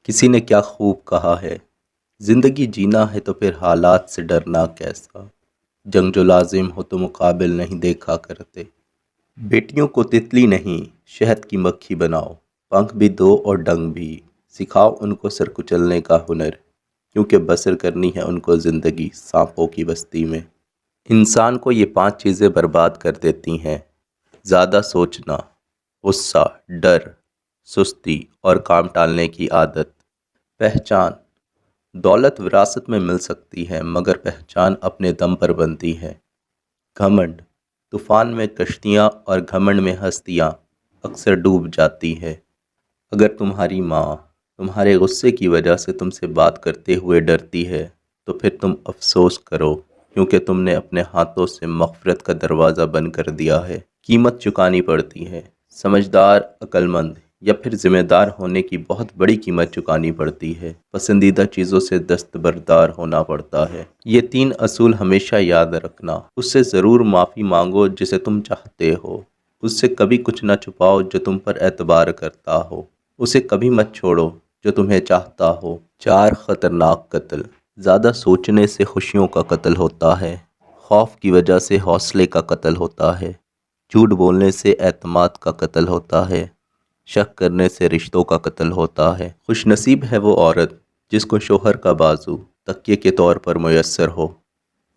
کسی نے کیا خوب کہا ہے، زندگی جینا ہے تو پھر حالات سے ڈرنا کیسا، جنگ جو لازم ہو تو مقابل نہیں دیکھا کرتے۔ بیٹیوں کو تتلی نہیں شہد کی مکھی بناؤ، پنکھ بھی دو اور ڈنگ بھی، سکھاؤ ان کو سر کچلنے کا ہنر، کیونکہ بسر کرنی ہے ان کو زندگی سانپوں کی بستی میں۔ انسان کو یہ 5 چیزیں برباد کر دیتی ہیں: زیادہ سوچنا، غصہ، ڈر، سستی اور کام ٹالنے کی عادت۔ پہچان: دولت وراثت میں مل سکتی ہے مگر پہچان اپنے دم پر بنتی ہے۔ گھمنڈ: طوفان میں کشتیاں اور گھمنڈ میں ہستیاں اکثر ڈوب جاتی ہے۔ اگر تمہاری ماں تمہارے غصے کی وجہ سے تم سے بات کرتے ہوئے ڈرتی ہے تو پھر تم افسوس کرو، کیونکہ تم نے اپنے ہاتھوں سے مغفرت کا دروازہ بند کر دیا ہے۔ قیمت چکانی پڑتی ہے: سمجھدار، عقل مند یا پھر ذمہ دار ہونے کی بہت بڑی قیمت چکانی پڑتی ہے۔ پسندیدہ چیزوں سے دستبردار ہونا پڑتا ہے۔ یہ 3 اصول ہمیشہ یاد رکھنا: اس سے ضرور معافی مانگو جسے تم چاہتے ہو، اس سے کبھی کچھ نہ چھپاؤ جو تم پر اعتبار کرتا ہو، اسے کبھی مت چھوڑو جو تمہیں چاہتا ہو۔ 4 خطرناک قتل: زیادہ سوچنے سے خوشیوں کا قتل ہوتا ہے، خوف کی وجہ سے حوصلے کا قتل ہوتا ہے، جھوٹ بولنے سے اعتماد کا قتل ہوتا ہے، شک کرنے سے رشتوں کا قتل ہوتا ہے۔ خوش نصیب ہے وہ عورت جس کو شوہر کا بازو تکیے کے طور پر میسر ہو۔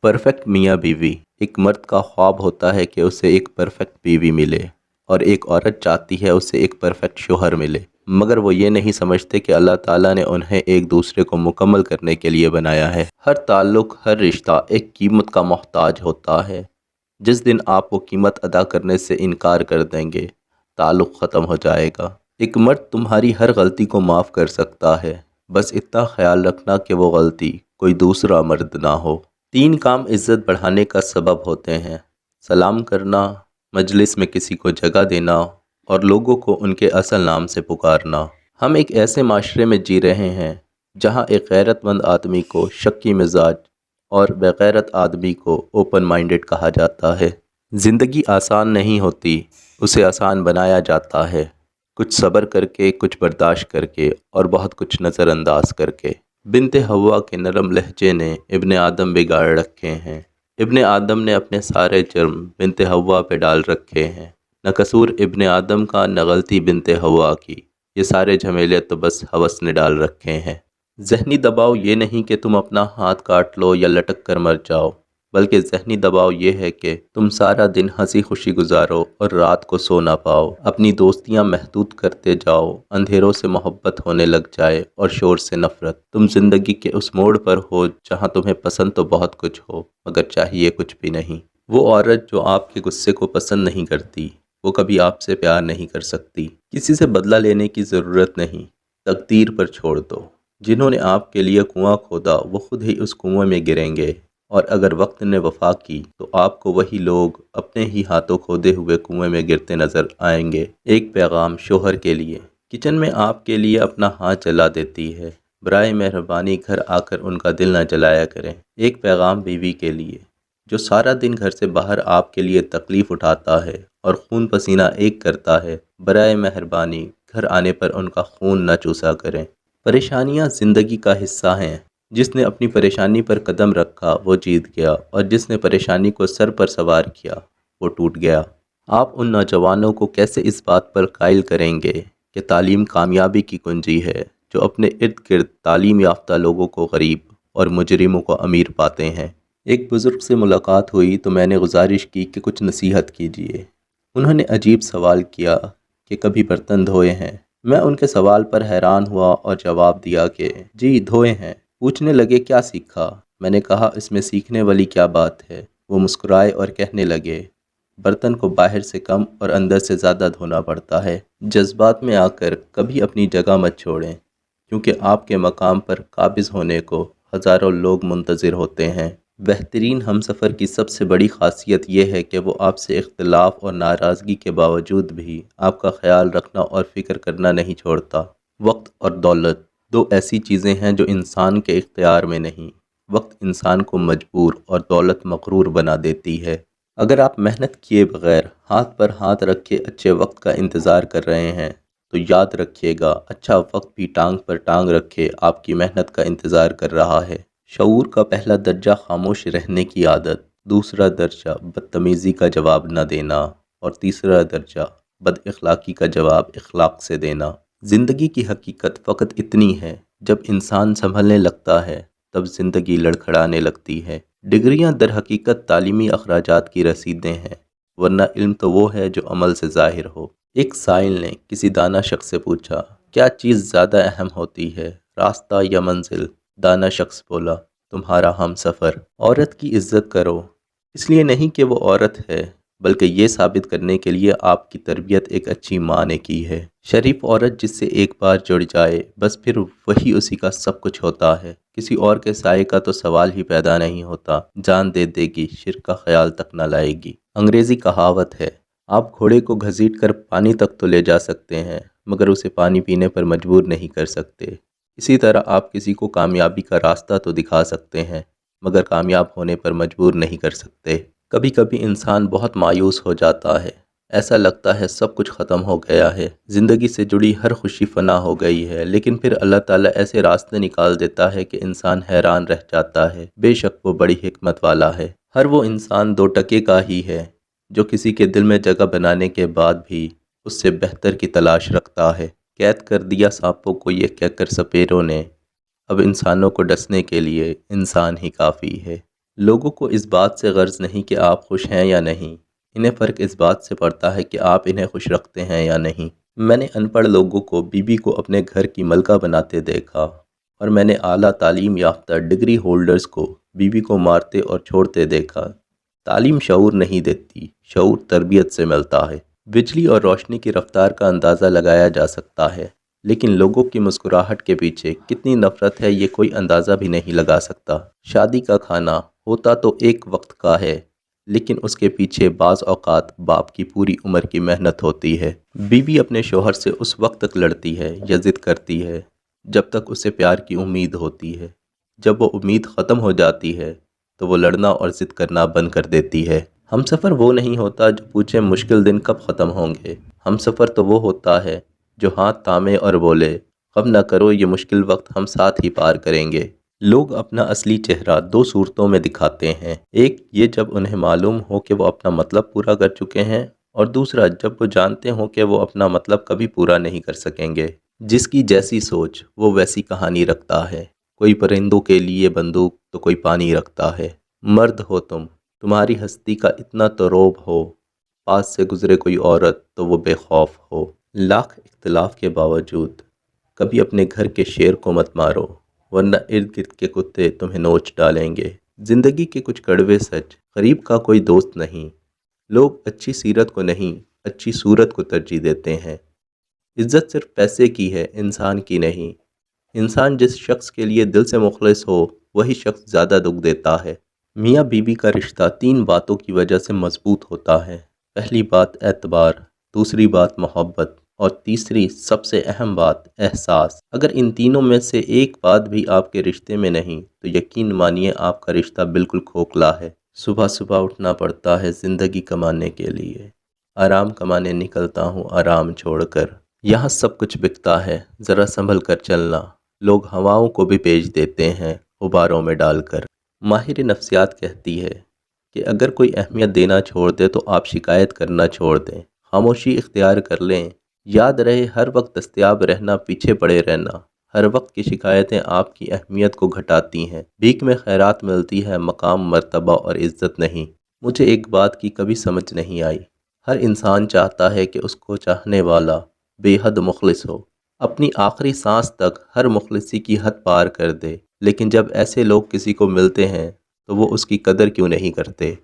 پرفیکٹ میاں بیوی: ایک مرد کا خواب ہوتا ہے کہ اسے ایک پرفیکٹ بیوی ملے، اور ایک عورت چاہتی ہے اسے ایک پرفیکٹ شوہر ملے، مگر وہ یہ نہیں سمجھتے کہ اللہ تعالیٰ نے انہیں ایک دوسرے کو مکمل کرنے کے لیے بنایا ہے۔ ہر تعلق، ہر رشتہ ایک قیمت کا محتاج ہوتا ہے۔ جس دن آپ وہ قیمت ادا کرنے سے انکار کر دیں گے، تعلق ختم ہو جائے گا۔ ایک مرد تمہاری ہر غلطی کو معاف کر سکتا ہے، بس اتنا خیال رکھنا کہ وہ غلطی کوئی دوسرا مرد نہ ہو۔ 3 کام عزت بڑھانے کا سبب ہوتے ہیں: سلام کرنا، مجلس میں کسی کو جگہ دینا اور لوگوں کو ان کے اصل نام سے پکارنا۔ ہم ایک ایسے معاشرے میں جی رہے ہیں جہاں ایک غیرت مند آدمی کو شکی مزاج اور بغیرت آدمی کو اوپن مائنڈڈ کہا جاتا ہے۔ زندگی آسان نہیں ہوتی، اسے آسان بنایا جاتا ہے، کچھ صبر کر کے، کچھ برداشت کر کے اور بہت کچھ نظر انداز کر کے۔ بنت حوا کے نرم لہجے نے ابن آدم بگاڑ رکھے ہیں۔ ابن آدم نے اپنے سارے جرم بنت حوا پہ ڈال رکھے ہیں۔ نہ قصور ابن آدم کا، نہ غلطی بنت حوا کی، یہ سارے جھمیلے تو بس ہوس نے ڈال رکھے ہیں۔ ذہنی دباؤ یہ نہیں کہ تم اپنا ہاتھ کاٹ لو یا لٹک کر مر جاؤ، بلکہ ذہنی دباؤ یہ ہے کہ تم سارا دن ہنسی خوشی گزارو اور رات کو سو نہ پاؤ، اپنی دوستیاں محدود کرتے جاؤ، اندھیروں سے محبت ہونے لگ جائے اور شور سے نفرت۔ تم زندگی کے اس موڑ پر ہو جہاں تمہیں پسند تو بہت کچھ ہو مگر چاہیے کچھ بھی نہیں۔ وہ عورت جو آپ کے غصے کو پسند نہیں کرتی، وہ کبھی آپ سے پیار نہیں کر سکتی۔ کسی سے بدلہ لینے کی ضرورت نہیں، تقدیر پر چھوڑ دو۔ جنہوں نے آپ کے لیے کنواں کھودا وہ خود ہی اس کنویں میں گریں گے، اور اگر وقت نے وفا کی تو آپ کو وہی لوگ اپنے ہی ہاتھوں کھودے ہوئے کنویں میں گرتے نظر آئیں گے۔ ایک پیغام شوہر کے لیے: کچن میں آپ کے لیے اپنا ہاتھ جلا دیتی ہے، برائے مہربانی گھر آ کر ان کا دل نہ جلایا کریں۔ ایک پیغام بیوی کے لیے: جو سارا دن گھر سے باہر آپ کے لیے تکلیف اٹھاتا ہے اور خون پسینہ ایک کرتا ہے، برائے مہربانی گھر آنے پر ان کا خون نہ چوسا کریں۔ پریشانیاں زندگی کا حصہ ہیں، جس نے اپنی پریشانی پر قدم رکھا وہ جیت گیا، اور جس نے پریشانی کو سر پر سوار کیا وہ ٹوٹ گیا۔ آپ ان نوجوانوں کو کیسے اس بات پر قائل کریں گے کہ تعلیم کامیابی کی کنجی ہے، جو اپنے ارد گرد تعلیم یافتہ لوگوں کو غریب اور مجرموں کو امیر پاتے ہیں؟ ایک بزرگ سے ملاقات ہوئی تو میں نے گزارش کی کہ کچھ نصیحت کیجیے۔ انہوں نے عجیب سوال کیا کہ کبھی برتن دھوئے ہیں؟ میں ان کے سوال پر حیران ہوا اور جواب دیا کہ جی دھوئے ہیں۔ پوچھنے لگے کیا سیکھا؟ میں نے کہا اس میں سیکھنے والی کیا بات ہے؟ وہ مسکرائے اور کہنے لگے برتن کو باہر سے کم اور اندر سے زیادہ دھونا پڑتا ہے۔ جذبات میں آ کر کبھی اپنی جگہ مت چھوڑیں، کیونکہ آپ کے مقام پر قابض ہونے کو ہزاروں لوگ منتظر ہوتے ہیں۔ بہترین ہمسفر کی سب سے بڑی خاصیت یہ ہے کہ وہ آپ سے اختلاف اور ناراضگی کے باوجود بھی آپ کا خیال رکھنا اور فکر کرنا نہیں چھوڑتا۔ وقت اور دولت 2 ایسی چیزیں ہیں جو انسان کے اختیار میں نہیں۔ وقت انسان کو مجبور اور دولت مغرور بنا دیتی ہے۔ اگر آپ محنت کیے بغیر ہاتھ پر ہاتھ رکھ کے اچھے وقت کا انتظار کر رہے ہیں تو یاد رکھیے گا اچھا وقت بھی ٹانگ پر ٹانگ رکھے آپ کی محنت کا انتظار کر رہا ہے۔ شعور کا پہلا درجہ خاموش رہنے کی عادت، دوسرا درجہ بدتمیزی کا جواب نہ دینا، اور تیسرا درجہ بد اخلاقی کا جواب اخلاق سے دینا۔ زندگی کی حقیقت فقط اتنی ہے، جب انسان سنبھلنے لگتا ہے تب زندگی لڑکھڑانے لگتی ہے۔ ڈگریاں در حقیقت تعلیمی اخراجات کی رسیدیں ہیں، ورنہ علم تو وہ ہے جو عمل سے ظاہر ہو۔ ایک سائل نے کسی دانا شخص سے پوچھا، کیا چیز زیادہ اہم ہوتی ہے، راستہ یا منزل؟ دانا شخص بولا، تمہارا ہم سفر۔ عورت کی عزت کرو، اس لیے نہیں کہ وہ عورت ہے، بلکہ یہ ثابت کرنے کے لیے آپ کی تربیت ایک اچھی ماں نے کی ہے۔ شریف عورت جس سے ایک بار جڑ جائے بس پھر وہی اسی کا سب کچھ ہوتا ہے، کسی اور کے سائے کا تو سوال ہی پیدا نہیں ہوتا۔ جان دے دے گی، شرک کا خیال تک نہ لائے گی۔ انگریزی کہاوت ہے، آپ گھوڑے کو گھسیٹ کر پانی تک تو لے جا سکتے ہیں، مگر اسے پانی پینے پر مجبور نہیں کر سکتے۔ اسی طرح آپ کسی کو کامیابی کا راستہ تو دکھا سکتے ہیں، مگر کامیاب ہونے پر مجبور نہیں کر سکتے۔ کبھی کبھی انسان بہت مایوس ہو جاتا ہے، ایسا لگتا ہے سب کچھ ختم ہو گیا ہے، زندگی سے جڑی ہر خوشی فنا ہو گئی ہے، لیکن پھر اللہ تعالیٰ ایسے راستے نکال دیتا ہے کہ انسان حیران رہ جاتا ہے۔ بے شک وہ بڑی حکمت والا ہے۔ ہر وہ انسان 2 ٹکے کا ہی ہے جو کسی کے دل میں جگہ بنانے کے بعد بھی اس سے بہتر کی تلاش رکھتا ہے۔ قید کر دیا سانپوں کو یہ کہہ کر سپیروں نے، اب انسانوں کو ڈسنے کے لیے انسان ہی کافی ہے۔ لوگوں کو اس بات سے غرض نہیں کہ آپ خوش ہیں یا نہیں، انہیں فرق اس بات سے پڑتا ہے کہ آپ انہیں خوش رکھتے ہیں یا نہیں۔ میں نے ان پڑھ لوگوں کو بیوی کو اپنے گھر کی ملکہ بناتے دیکھا، اور میں نے اعلیٰ تعلیم یافتہ ڈگری ہولڈرز کو بیوی کو مارتے اور چھوڑتے دیکھا۔ تعلیم شعور نہیں دیتی، شعور تربیت سے ملتا ہے۔ بجلی اور روشنی کی رفتار کا اندازہ لگایا جا سکتا ہے، لیکن لوگوں کی مسکراہٹ کے پیچھے کتنی نفرت ہے یہ کوئی اندازہ بھی نہیں لگا سکتا۔ شادی کا کھانا ہوتا تو ایک وقت کا ہے، لیکن اس کے پیچھے بعض اوقات باپ کی پوری عمر کی محنت ہوتی ہے۔ بیوی اپنے شوہر سے اس وقت تک لڑتی ہے یا ضد کرتی ہے جب تک اسے پیار کی امید ہوتی ہے۔ جب وہ امید ختم ہو جاتی ہے تو وہ لڑنا اور ضد کرنا بند کر دیتی ہے۔ ہم سفر وہ نہیں ہوتا جو پوچھے مشکل دن کب ختم ہوں گے، ہم سفر تو وہ ہوتا ہے جو ہاتھ تھامے اور بولے، غم نہ کرو یہ مشکل وقت ہم ساتھ ہی پار کریں گے۔ لوگ اپنا اصلی چہرہ 2 صورتوں میں دکھاتے ہیں، ایک یہ جب انہیں معلوم ہو کہ وہ اپنا مطلب پورا کر چکے ہیں، اور دوسرا جب وہ جانتے ہوں کہ وہ اپنا مطلب کبھی پورا نہیں کر سکیں گے۔ جس کی جیسی سوچ وہ ویسی کہانی رکھتا ہے، کوئی پرندوں کے لیے بندوق تو کوئی پانی رکھتا ہے۔ مرد ہو تمہاری ہستی کا اتنا تو روب ہو، پاس سے گزرے کوئی عورت تو وہ بے خوف ہو۔ لاکھ اختلاف کے باوجود کبھی اپنے گھر کے شیر کو مت مارو، ورنہ ارد گرد کے کتے تمہیں نوچ ڈالیں گے۔ زندگی کے کچھ کڑوے سچ، غریب کا کوئی دوست نہیں، لوگ اچھی سیرت کو نہیں اچھی صورت کو ترجیح دیتے ہیں۔ عزت صرف پیسے کی ہے، انسان کی نہیں۔ انسان جس شخص کے لیے دل سے مخلص ہو وہی شخص زیادہ دکھ دیتا ہے۔ میاں بیوی کا رشتہ 3 باتوں کی وجہ سے مضبوط ہوتا ہے۔ پہلی بات اعتبار، دوسری بات محبت، اور تیسری سب سے اہم بات احساس۔ اگر ان تینوں میں سے ایک بات بھی آپ کے رشتے میں نہیں تو یقین مانیے آپ کا رشتہ بالکل کھوکھلا ہے۔ صبح صبح اٹھنا پڑتا ہے زندگی کمانے کے لیے، آرام کمانے نکلتا ہوں آرام چھوڑ کر۔ یہاں سب کچھ بکتا ہے، ذرا سنبھل کر چلنا، لوگ ہواؤں کو بھی بیچ دیتے ہیں غباروں میں ڈال کر۔ ماہر نفسیات کہتی ہے کہ اگر کوئی اہمیت دینا چھوڑ دے تو آپ شکایت کرنا چھوڑ دیں، خاموشی اختیار کر لیں۔ یاد رہے ہر وقت دستیاب رہنا، پیچھے پڑے رہنا۔ ہر وقت کی شکایتیں آپ کی اہمیت کو گھٹاتی ہیں۔ بھیک میں خیرات ملتی ہے، مقام، مرتبہ اور عزت نہیں۔ مجھے ایک بات کی کبھی سمجھ نہیں آئی، ہر انسان چاہتا ہے کہ اس کو چاہنے والا بے حد مخلص ہو، اپنی آخری سانس تک ہر مخلصی کی حد پار کر دے، لیکن جب ایسے لوگ کسی کو ملتے ہیں تو وہ اس کی قدر کیوں نہیں کرتے؟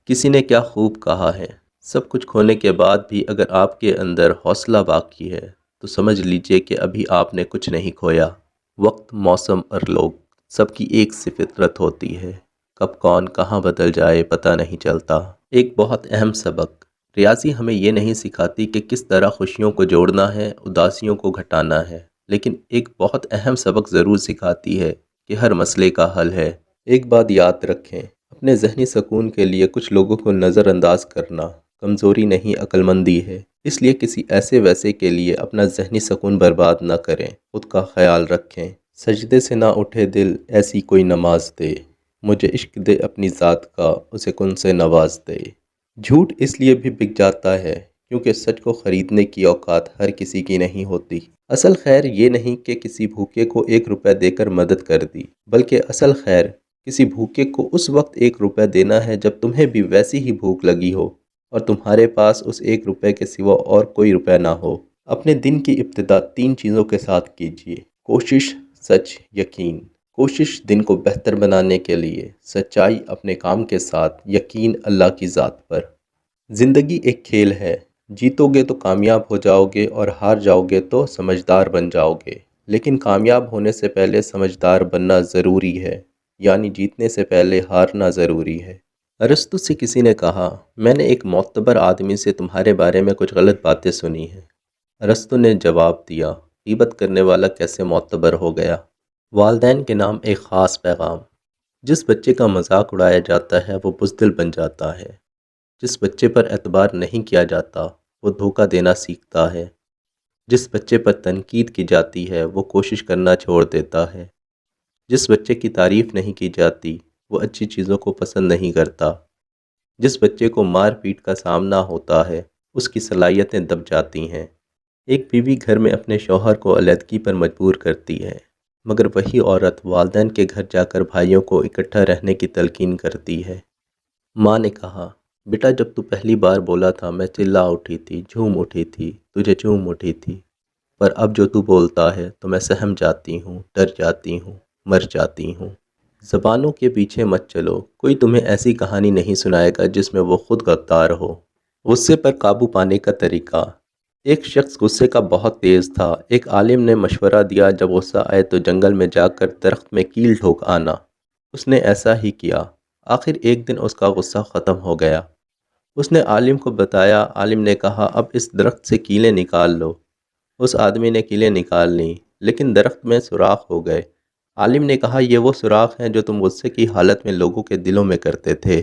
کسی نے کیا خوب کہا ہے، سب کچھ کھونے کے بعد بھی اگر آپ کے اندر حوصلہ باقی ہے تو سمجھ لیجئے کہ ابھی آپ نے کچھ نہیں کھویا۔ وقت، موسم اور لوگ سب کی ایک سی فطرت ہوتی ہے، کب کون کہاں بدل جائے پتہ نہیں چلتا۔ ایک بہت اہم سبق، ریاضی ہمیں یہ نہیں سکھاتی کہ کس طرح خوشیوں کو جوڑنا ہے، اداسیوں کو گھٹانا ہے، لیکن ایک بہت اہم سبق ضرور سکھاتی ہے کہ ہر مسئلے کا حل ہے۔ ایک بات یاد رکھیں، اپنے ذہنی سکون کے لیے کچھ لوگوں کو نظر انداز کرنا کمزوری نہیں عقل مندی ہے۔ اس لیے کسی ایسے ویسے کے لیے اپنا ذہنی سکون برباد نہ کریں، خود کا خیال رکھیں۔ سجدے سے نہ اٹھے دل، ایسی کوئی نماز دے، مجھے عشق دے اپنی ذات کا، اسے کن سے نواز دے۔ جھوٹ اس لیے بھی بک جاتا ہے کیونکہ سچ کو خریدنے کی اوقات ہر کسی کی نہیں ہوتی۔ اصل خیر یہ نہیں کہ کسی بھوکے کو 1 روپے دے کر مدد کر دی، بلکہ اصل خیر کسی بھوکے کو اس وقت 1 روپے دینا ہے جب تمہیں بھی ویسی ہی بھوک لگی ہو اور تمہارے پاس اس 1 روپے کے سوا اور کوئی روپے نہ ہو۔ اپنے دن کی ابتدا 3 چیزوں کے ساتھ کیجیے: کوشش، سچ، یقین۔ کوشش دن کو بہتر بنانے کے لیے، سچائی اپنے کام کے ساتھ، یقین اللہ کی ذات پر۔ زندگی ایک کھیل ہے، جیتو گے تو کامیاب ہو جاؤ گے اور ہار جاؤ گے تو سمجھدار بن جاؤ گے، لیکن کامیاب ہونے سے پہلے سمجھدار بننا ضروری ہے، یعنی جیتنے سے پہلے ہارنا ضروری ہے۔ ارسطو سے کسی نے کہا، میں نے ایک معتبر آدمی سے تمہارے بارے میں کچھ غلط باتیں سنی ہیں۔ ارسطو نے جواب دیا، غیبت کرنے والا کیسے معتبر ہو گیا؟ والدین کے نام ایک خاص پیغام۔ جس بچے کا مذاق اڑایا جاتا ہے وہ بزدل بن جاتا ہے۔ جس بچے پر اعتبار نہیں کیا جاتا وہ دھوکہ دینا سیکھتا ہے۔ جس بچے پر تنقید کی جاتی ہے وہ کوشش کرنا چھوڑ دیتا ہے۔ جس بچے کی تعریف نہیں کی جاتی وہ اچھی چیزوں کو پسند نہیں کرتا۔ جس بچے کو مار پیٹ کا سامنا ہوتا ہے اس کی صلاحیتیں دب جاتی ہیں۔ ایک بیوی گھر میں اپنے شوہر کو علیحدگی پر مجبور کرتی ہے، مگر وہی عورت والدین کے گھر جا کر بھائیوں کو اکٹھا رہنے کی تلقین کرتی ہے۔ ماں نے کہا، بیٹا جب تو پہلی بار بولا تھا میں چلا اٹھی تھی، جھوم اٹھی تھی، تجھے چوم اٹھی تھی، پر اب جو تو بولتا ہے تو میں سہم جاتی ہوں، ڈر جاتی ہوں، مر جاتی ہوں۔ زبانوں کے پیچھے مت چلو، کوئی تمہیں ایسی کہانی نہیں سنائے گا جس میں وہ خود غدار ہو۔ غصے پر قابو پانے کا طریقہ۔ ایک شخص غصے کا بہت تیز تھا۔ ایک عالم نے مشورہ دیا، جب غصہ آئے تو جنگل میں جا کر درخت میں کیل ٹھوک آنا۔ اس نے ایسا ہی کیا۔ آخر ایک دن اس کا غصہ ختم ہو گیا۔ اس نے عالم کو بتایا۔ عالم نے کہا، اب اس درخت سے کیلیں نکال لو۔ اس آدمی نے کیلیں نکال لیں، لیکن درخت میں سوراخ ہو گئے۔ عالم نے کہا، یہ وہ سوراخ ہیں جو تم غصے کی حالت میں لوگوں کے دلوں میں کرتے تھے۔